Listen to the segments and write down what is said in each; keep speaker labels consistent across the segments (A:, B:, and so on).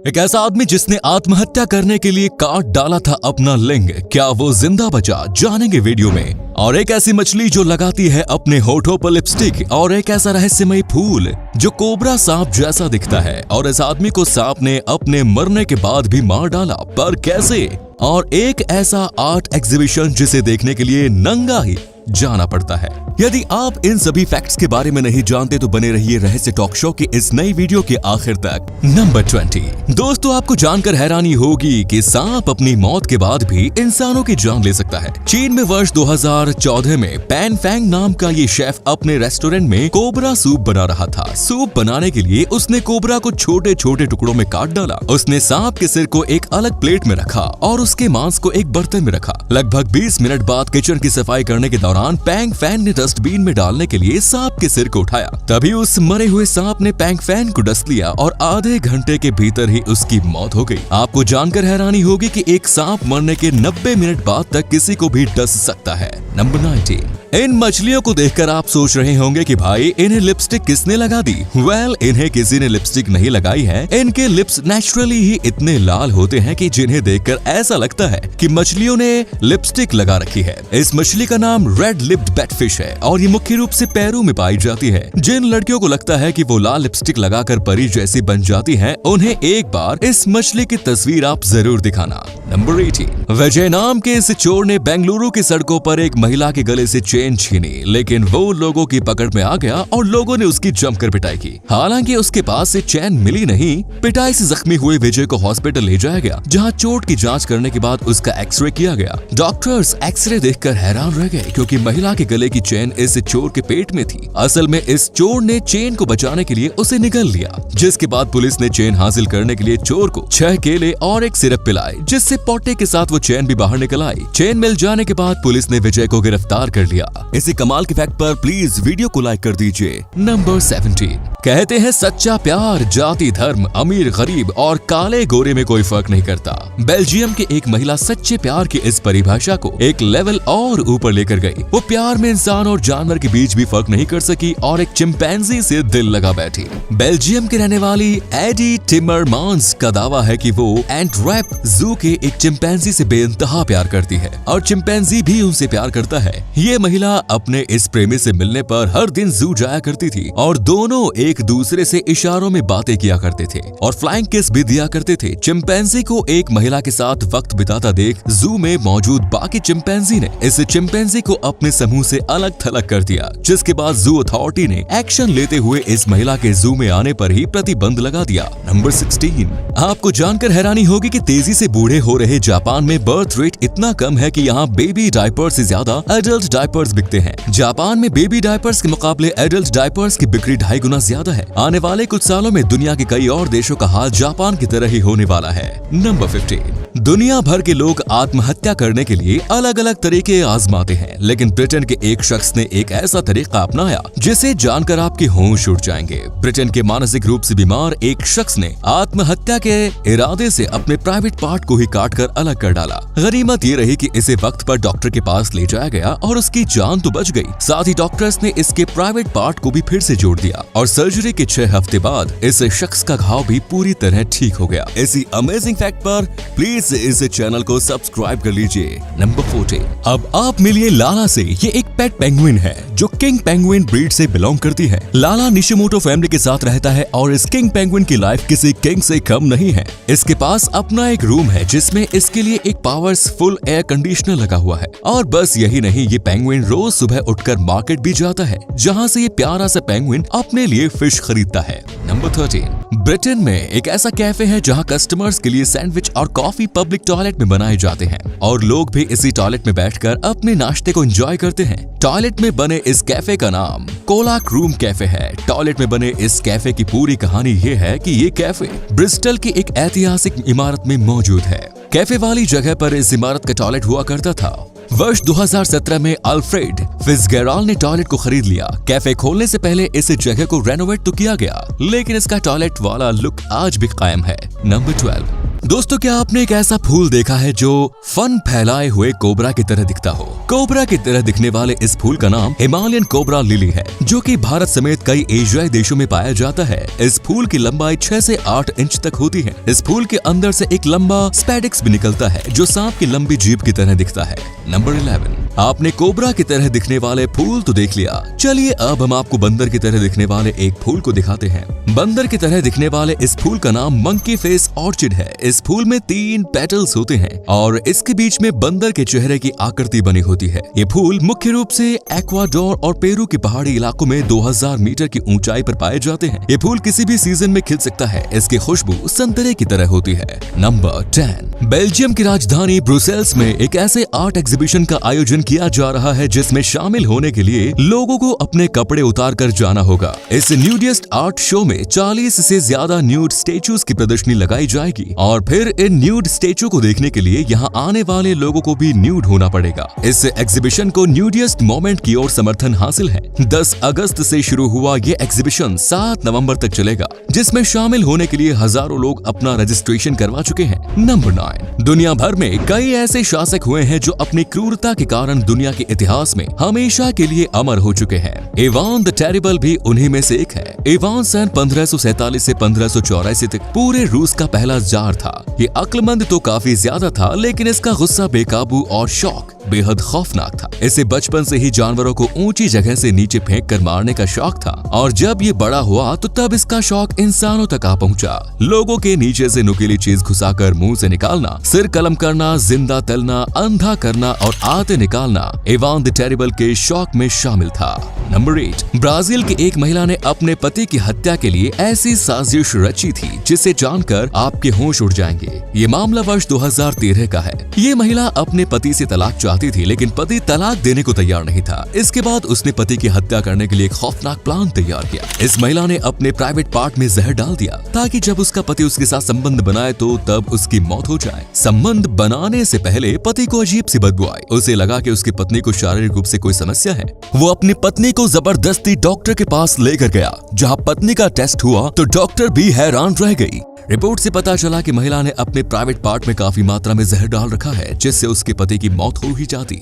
A: एक ऐसा आदमी जिसने आत्महत्या करने के लिए काट डाला था अपना लिंग, क्या वो जिंदा बचा? जानेंगे वीडियो में। और एक ऐसी मछली जो लगाती है अपने होठों पर लिपस्टिक, और एक ऐसा रहस्यमय फूल जो कोबरा सांप जैसा दिखता है, और इस आदमी को सांप ने अपने मरने के बाद भी मार डाला, पर कैसे? और एक ऐसा आर्ट एग्जीबिशन जिसे देखने के लिए नंगा ही जाना पड़ता है। यदि आप इन सभी फैक्ट्स के बारे में नहीं जानते तो बने रहिए रहस्य टॉक शो के इस नई वीडियो के आखिर तक। नंबर 20। दोस्तों, आपको जानकर हैरानी होगी कि सांप अपनी मौत के बाद भी इंसानों की जान ले सकता है। चीन में वर्ष 2014 में पैन फैंग नाम का ये शेफ अपने रेस्टोरेंट में कोबरा सूप बना रहा था। सूप बनाने के लिए उसने कोबरा को छोटे छोटे टुकड़ों में काट डाला। उसने सांप के सिर को एक अलग प्लेट में रखा और उसके मांस को एक बर्तन में रखा। लगभग 20 मिनट बाद किचन की सफाई करने के दौरान पैंग फैन ने डस्टबिन में डालने के लिए सांप के सिर को उठाया। तभी उस मरे हुए सांप ने पैंग फैन को डस लिया और आधे घंटे के भीतर ही उसकी मौत हो गई। आपको जानकर हैरानी होगी कि एक सांप मरने के 90 मिनट बाद तक किसी को भी डस सकता है। नंबर 19। इन मछलियों को देखकर आप सोच रहे होंगे कि भाई इन्हें लिपस्टिक किसने लगा दी? वेल, इन्हें किसी ने लिपस्टिक नहीं लगाई है। इनके लिप्स नेचुरली ही इतने लाल होते हैं कि जिन्हें देखकर ऐसा लगता है कि मछलियों ने लिपस्टिक लगा रखी है। इस मछली का नाम रेड लिप्ड बैटफिश है और ये मुख्य रूप से पेरू में पाई जाती है। जिन लड़कियों को लगता है कि वो लाल लिपस्टिक लगाकर परी जैसी बन जाती हैं, उन्हें एक बार इस मछली की तस्वीर आप जरूर दिखाना। नंबर 18। विजय नाम के इस चोर ने बेंगलुरु की सड़कों पर एक महिला के गले से चेन छीनी, लेकिन वो लोगों की पकड़ में आ गया और लोगों ने उसकी जमकर पिटाई की। हालांकि उसके पास से चैन मिली नहीं। पिटाई से जख्मी हुए विजय को हॉस्पिटल ले जाया गया, जहां चोट की जांच करने के बाद उसका एक्सरे किया गया। डॉक्टर्स एक्सरे देखकर हैरान रह गए क्योंकि महिला के गले की चेन इस चोर के पेट में थी। असल में इस चोर ने चेन को बचाने के लिए उसे निगल लिया, जिसके बाद पुलिस ने चेन हासिल करने के लिए चोर को 6 केले और एक सिरप पिलाए, जिससे पोटे के साथ वो चेन भी बाहर निकल आई। चेन मिल जाने के बाद पुलिस ने विजय को गिरफ्तार कर लिया। इसी कमाल के फैक्ट पर प्लीज वीडियो को लाइक कर दीजिए। नंबर 17। कहते हैं सच्चा प्यार जाति धर्म अमीर गरीब और काले गोरे में कोई फर्क नहीं करता। बेल्जियम की एक महिला सच्चे प्यार की इस परिभाषा को एक लेवल और ऊपर लेकर गई। वो प्यार में इंसान और जानवर के बीच भी फर्क नहीं कर सकी और एक चिंपैंजी से दिल लगा बैठी। बेल्जियम के रहने वाली एडी टिमरमांस का दावा है कि वो एंटवर्प जू के एक चिंपैंजी से बेइंतहा प्यार करती है और चिंपैंजी भी उनसे प्यार करता है। ये महिला अपने इस प्रेमी से मिलने पर हर दिन जू जाया करती थी और दोनों एक दूसरे से इशारों में बातें किया करते थे और फ्लाइंग किस भी दिया करते थे। चिंपैंजी को एक महिला के साथ वक्त बिताता देख जू में मौजूद बाकी चिंपैंजी ने इस चिंपैंजी को अपने समूह से अलग थलग कर दिया, जिसके बाद जू अथॉरिटी ने एक्शन लेते हुए इस महिला के जू में आने पर ही प्रतिबंध लगा दिया। नंबर 16। आपको जानकर हैरानी होगी कि तेजी से बूढ़े हो रहे जापान में बर्थ रेट इतना कम है कि यहाँ बेबी डायपर्स से ज्यादा एडल्ट डायपर्स बिकते हैं। जापान में बेबी डायपर्स के मुकाबले एडल्ट डायपर्स की बिक्री 2.5 गुना ज्यादा है। आने वाले कुछ सालों में दुनिया के कई और देशों का हाल जापान की तरह ही होने वाला है। नंबर 15। दुनिया भर के लोग आत्महत्या करने के लिए अलग अलग तरीके आजमाते हैं, लेकिन ब्रिटेन के एक शख्स ने एक ऐसा तरीका अपनाया जिसे जानकर आपके होश उड़ जाएंगे। ब्रिटेन के मानसिक रूप से बीमार एक शख्स ने आत्महत्या के इरादे से अपने प्राइवेट पार्ट को ही काटकर अलग कर डाला। गनीमत ये रही कि इसे वक्त पर डॉक्टर के पास ले जाया गया और उसकी जान तो बच गई, साथ ही डॉक्टर्स ने इसके प्राइवेट पार्ट को भी फिर से जोड़ दिया और सर्जरी के 6 हफ्ते बाद इस शख्स का घाव भी पूरी तरह ठीक हो गया। इसी अमेजिंग फैक्ट पर प्लीज इस चैनल को सब्सक्राइब कर लीजिए। नंबर 14। अब आप मिलिए लाला से। ये एक पेट पेंगुइन है जो किंग पेंगुइन ब्रीड से बिलोंग करती है। लाला निशिमोटो फैमिली के साथ रहता है और इस किंग पेंगुइन की लाइफ किसी किंग से कम नहीं है। इसके पास अपना एक रूम है जिसमें इसके लिए एक पावरफुल एयर कंडीशनर लगा हुआ है। और बस यही नहीं, ये पेंगुइन रोज सुबह उठकर मार्केट भी जाता है, जहाँ से ये प्यारा सा पेंगुइन अपने लिए फिश खरीदता है। नंबर 13। ब्रिटेन में एक ऐसा कैफे है जहाँ कस्टमर्स के लिए सैंडविच और कॉफी पब्लिक टॉयलेट में बनाए जाते हैं और लोग भी इसी टॉयलेट में बैठकर अपने नाश्ते को एंजॉय करते हैं। टॉयलेट में बने इस कैफे का नाम कोलाक रूम कैफे है। टॉयलेट में बने इस कैफे की पूरी कहानी ये है कि ये कैफे ब्रिस्टल की एक ऐतिहासिक इमारत में मौजूद है। कैफे वाली जगह पर इस इमारत का टॉयलेट हुआ करता था। वर्ष 2017 में अल्फ्रेड फिट्जगेराल्ड ने टॉयलेट को खरीद लिया। कैफे खोलने से पहले इस जगह को रेनोवेट तो किया गया, लेकिन इसका टॉयलेट वाला लुक आज भी कायम है। नंबर 12। दोस्तों, क्या आपने एक ऐसा फूल देखा है जो फन फैलाए हुए कोबरा की तरह दिखता हो? कोबरा की तरह दिखने वाले इस फूल का नाम हिमालयन कोबरा लिली है, जो कि भारत समेत कई एशियाई देशों में पाया जाता है। इस फूल की लंबाई 6 से 8 इंच तक होती है। इस फूल के अंदर से एक लंबा स्पैडिक्स भी निकलता है, जो सांप की लंबी जीभ की तरह दिखता है। नंबर 11। आपने कोबरा की तरह दिखने वाले फूल तो देख लिया, चलिए अब हम आपको बंदर की तरह दिखने वाले एक फूल को दिखाते हैं। बंदर की तरह दिखने वाले इस फूल का नाम मंकी फेस ऑर्चिड है। इस फूल में 3 पेटल्स होते हैं और इसके बीच में बंदर के चेहरे की आकृति बनी होती है। ये फूल मुख्य रूप से एक्वाडोर और पेरू के पहाड़ी इलाकों में 2000 मीटर की ऊंचाई पर पाए जाते हैं। ये फूल किसी भी सीजन में खिल सकता है। इसकी खुशबू संतरे की तरह होती है। नंबर 10। बेल्जियम की राजधानी ब्रुसेल्स में एक ऐसे आर्ट एग्जीबिशन का आयोजन किया जा रहा है, जिसमें शामिल होने के लिए लोगों को अपने कपड़े उतार कर जाना होगा। इस न्यूडिस्ट आर्ट शो में 40 से ज्यादा न्यूड स्टेचूज की प्रदर्शनी लगाई जाएगी और फिर इन न्यूड स्टेचू को देखने के लिए यहाँ आने वाले लोगों को भी न्यूड होना पड़ेगा। इस एग्जीबिशन को न्यूडिस्ट मूवमेंट की ओर समर्थन हासिल है। 10 अगस्त से शुरू हुआ ये एग्जीबिशन 7 नवंबर तक चलेगा, जिसमें शामिल होने के लिए हजारों लोग अपना रजिस्ट्रेशन करवा चुके हैं। नंबर 9। दुनिया भर में कई ऐसे शासक हुए हैं जो अपनी क्रूरता के कारण दुनिया के इतिहास में हमेशा के लिए अमर हो चुके हैं। इवान द टेरिबल भी उन्हीं में से एक है। इवान सन 1547 से 1584 तक पूरे रूस का पहला जार था। ये अक्लमंद तो काफी ज्यादा था, लेकिन इसका गुस्सा बेकाबू और शौक बेहद खौफनाक था। इसे बचपन से ही जानवरों को ऊंची जगह से नीचे फेंक कर मारने का शौक था और जब ये बड़ा हुआ तो तब इसका शौक इंसानों तक आ पहुंचा। लोगों के नीचे से नुकीली चीज घुसाकर मुंह से निकालना, सिर कलम करना, जिंदा तलना, अंधा करना और आते निकालना इवान द टेरिबल के शौक में शामिल था। नंबर 8। ब्राजील की एक महिला ने अपने पति की हत्या के लिए ऐसी साजिश रची थी जिसे जानकर आपके होश उड़ जाएंगे। ये मामला वर्ष 2013 का है। ये महिला अपने पति से तलाक चाहती थी, लेकिन पति तलाक देने को तैयार नहीं था। इसके बाद उसने पति की हत्या करने के लिए एक खौफनाक प्लान तैयार किया। इस महिला ने अपने प्राइवेट पार्ट में जहर डाल दिया ताकि जब उसका पति उसके साथ संबंध बनाए तो तब उसकी मौत हो जाए। संबंध बनाने से पहले पति को अजीब सी बदबू आई। उसे लगा कि उसकी पत्नी को शारीरिक रूप से कोई समस्या है। वो अपनी पत्नी को जबरदस्ती डॉक्टर के पास लेकर गया। जहां पत्नी का टेस्ट हुआ तो डॉक्टर भी हैरान रह गई। रिपोर्ट से पता चला कि महिला ने अपने प्राइवेट पार्ट में काफी मात्रा में जहर डाल रखा है, जिससे उसके पति की मौत हो ही जाती।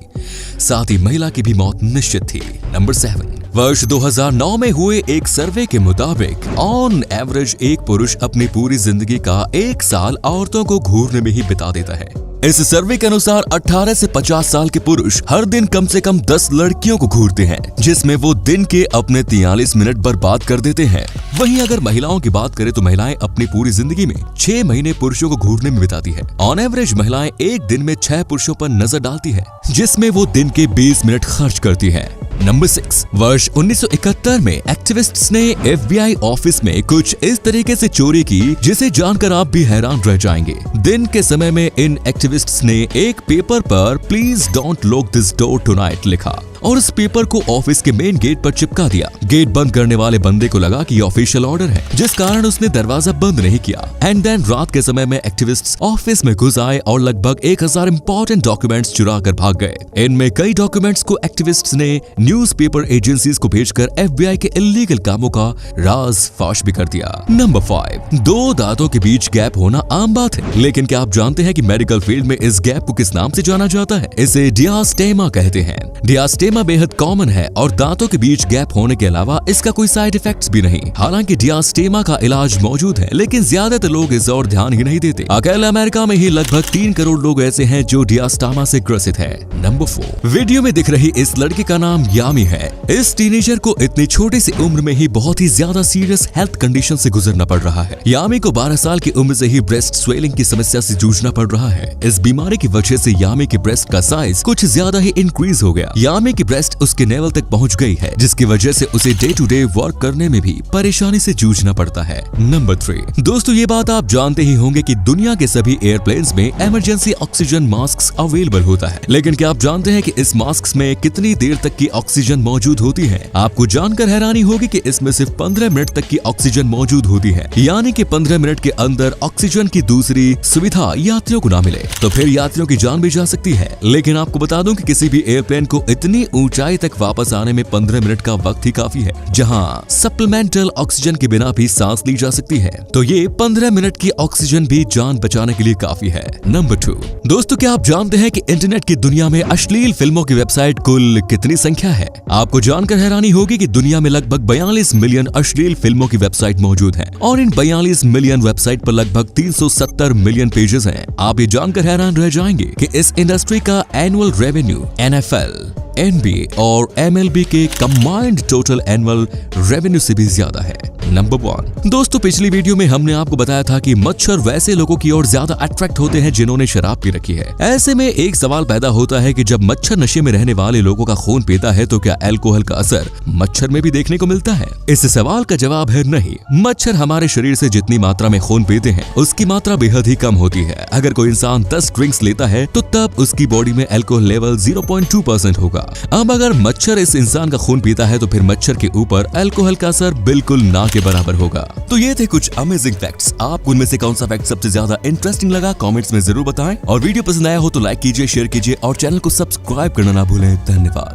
A: साथ ही महिला की भी मौत निश्चित थी। नंबर 7। वर्ष 2009 में हुए एक सर्वे के मुताबिक ऑन एवरेज एक पुरुष अपनी पूरी जिंदगी का 1 साल औरतों को घूरने में ही बिता देता है। इस सर्वे के अनुसार 18 से 50 साल के पुरुष हर दिन कम से कम 10 लड़कियों को घूरते हैं, जिसमें वो दिन के अपने 43 मिनट बर्बाद कर देते हैं। वहीं अगर महिलाओं की बात करें तो महिलाएं अपनी पूरी जिंदगी में 6 महीने पुरुषों को घूरने में बिताती है। ऑन एवरेज महिलाएं एक दिन में 6 पुरुषों पर नजर डालती है, जिसमें वो दिन के 20 मिनट खर्च करती है। नंबर 6। वर्ष 1971 में एक्टिविस्ट्स ने FBI ऑफिस में कुछ इस तरीके से चोरी की जिसे जानकर आप भी हैरान रह जाएंगे। दिन के समय में इन एक्टिविस्ट्स ने एक पेपर पर please don't lock this door tonight लिखा और उस पेपर को ऑफिस के मेन गेट पर चिपका दिया। गेट बंद करने वाले बंदे को लगा कि ये ऑफिशियल ऑर्डर है, जिस कारण उसने दरवाजा बंद नहीं किया। एंड देन रात के समय में एक्टिविस्ट्स ऑफिस में घुस आए और लगभग 1000 इंपॉर्टेंट डॉक्यूमेंट्स चुरा कर भाग गए। इनमें कई डॉक्यूमेंट्स को एक्टिविस्ट्स ने न्यूज़पेपर एजेंसीज को भेजकर FBI के इलीगल कामों का राज फाश भी कर दिया। नंबर 5। 2 दांतों के बीच गैप होना आम बात है, लेकिन क्या आप जानते हैं कि मेडिकल फील्ड में इस गैप को किस नाम से जाना जाता है? इसे डियास्टेमा कहते हैं। डियास्टेमा बेहद कॉमन है और दांतों के बीच गैप होने के अलावा इसका कोई साइड इफेक्ट्स भी नहीं। हालांकि डियास्टेमा का इलाज मौजूद है, लेकिन ज्यादातर लोग इस और ध्यान ही नहीं देते। अकेले अमेरिका में ही लगभग 3 करोड़ लोग ऐसे हैं जो डियास्टेमा से ग्रसित है। नंबर 4। वीडियो में दिख रही इस लड़की का नाम यामी है। इस टीनेजर को इतनी छोटी सी उम्र में ही बहुत ही ज्यादा सीरियस हेल्थ कंडीशन से गुजरना पड़ रहा है। यामी को 12 साल की उम्र से ही ब्रेस्ट स्वेलिंग की समस्या से जूझना पड़ रहा है। इस बीमारी की वजह से यामी के ब्रेस्ट का साइज कुछ ज्यादा ही इंक्रीज हो गया। यामी की ब्रेस्ट उसके नेवल तक पहुंच गई है, जिसकी वजह से उसे डे टू डे वर्क करने में भी परेशानी से जूझना पड़ता है। नंबर 3। दोस्तों, ये बात आप जानते ही होंगे कि दुनिया के सभी एयरप्लेन्स में इमरजेंसी ऑक्सीजन मास्क अवेलेबल होता है, लेकिन क्या आप जानते हैं कि इस मास्क में कितनी देर तक की ऑक्सीजन मौजूद होती है? आपको जानकर हैरानी होगी कि इसमें सिर्फ 15 मिनट तक की ऑक्सीजन मौजूद होती है, यानी कि 15 मिनट के अंदर ऑक्सीजन की दूसरी सुविधा यात्रियों को ना मिले तो फिर यात्रियों की जान भी जा सकती है। लेकिन आपको बता दूं कि किसी भी एयरप्लेन को इतनी अपनी ऊंचाई तक वापस आने में 15 मिनट का वक्त ही काफी है, जहां सप्लीमेंटल ऑक्सीजन के बिना भी सांस ली जा सकती है। तो ये 15 मिनट की ऑक्सीजन भी जान बचाने के लिए काफी है। नंबर 2, दोस्तों क्या आप जानते हैं कि इंटरनेट की दुनिया में अश्लील फिल्मों की वेबसाइट कुल कितनी संख्या है? आपको जानकर हैरानी होगी कि दुनिया में लगभग 42 मिलियन अश्लील फिल्मों की वेबसाइट मौजूद है और इन 42 मिलियन वेबसाइट पर लगभग 370 मिलियन पेजेस हैं। आप ये जानकर हैरान रह जाएंगे कि इस इंडस्ट्री का एनुअल रेवेन्यू NFL, NBA और MLB के कंबाइंड टोटल एनुअल रेवेन्यू से भी ज्यादा है। नंबर 1, दोस्तों पिछली वीडियो में हमने आपको बताया था कि मच्छर वैसे लोगों की ओर ज्यादा अट्रैक्ट होते हैं जिन्होंने शराब पी रखी है। ऐसे में एक सवाल पैदा होता है कि जब मच्छर नशे में रहने वाले लोगों का खून पीता है तो क्या अल्कोहल का असर मच्छर में भी देखने को मिलता है? इस सवाल का जवाब है नहीं। मच्छर हमारे शरीर से जितनी मात्रा में खून पीते हैं उसकी मात्रा बेहद ही कम होती है। अगर कोई इंसान 10 ड्रिंक्स लेता है तो तब उसकी बॉडी में अल्कोहल लेवल 0.2% होगा। अब अगर मच्छर इस इंसान का खून पीता है तो फिर मच्छर के ऊपर अल्कोहल का असर बिल्कुल ना के बराबर होगा। तो ये थे कुछ अमेजिंग फैक्ट्स। आपको उनमें से कौन सा फैक्ट सबसे ज्यादा इंटरेस्टिंग लगा कमेंट्स में जरूर बताएं और वीडियो पसंद आया हो तो लाइक कीजिए, शेयर कीजिए और चैनल को सब्सक्राइब करना ना भूलें। धन्यवाद।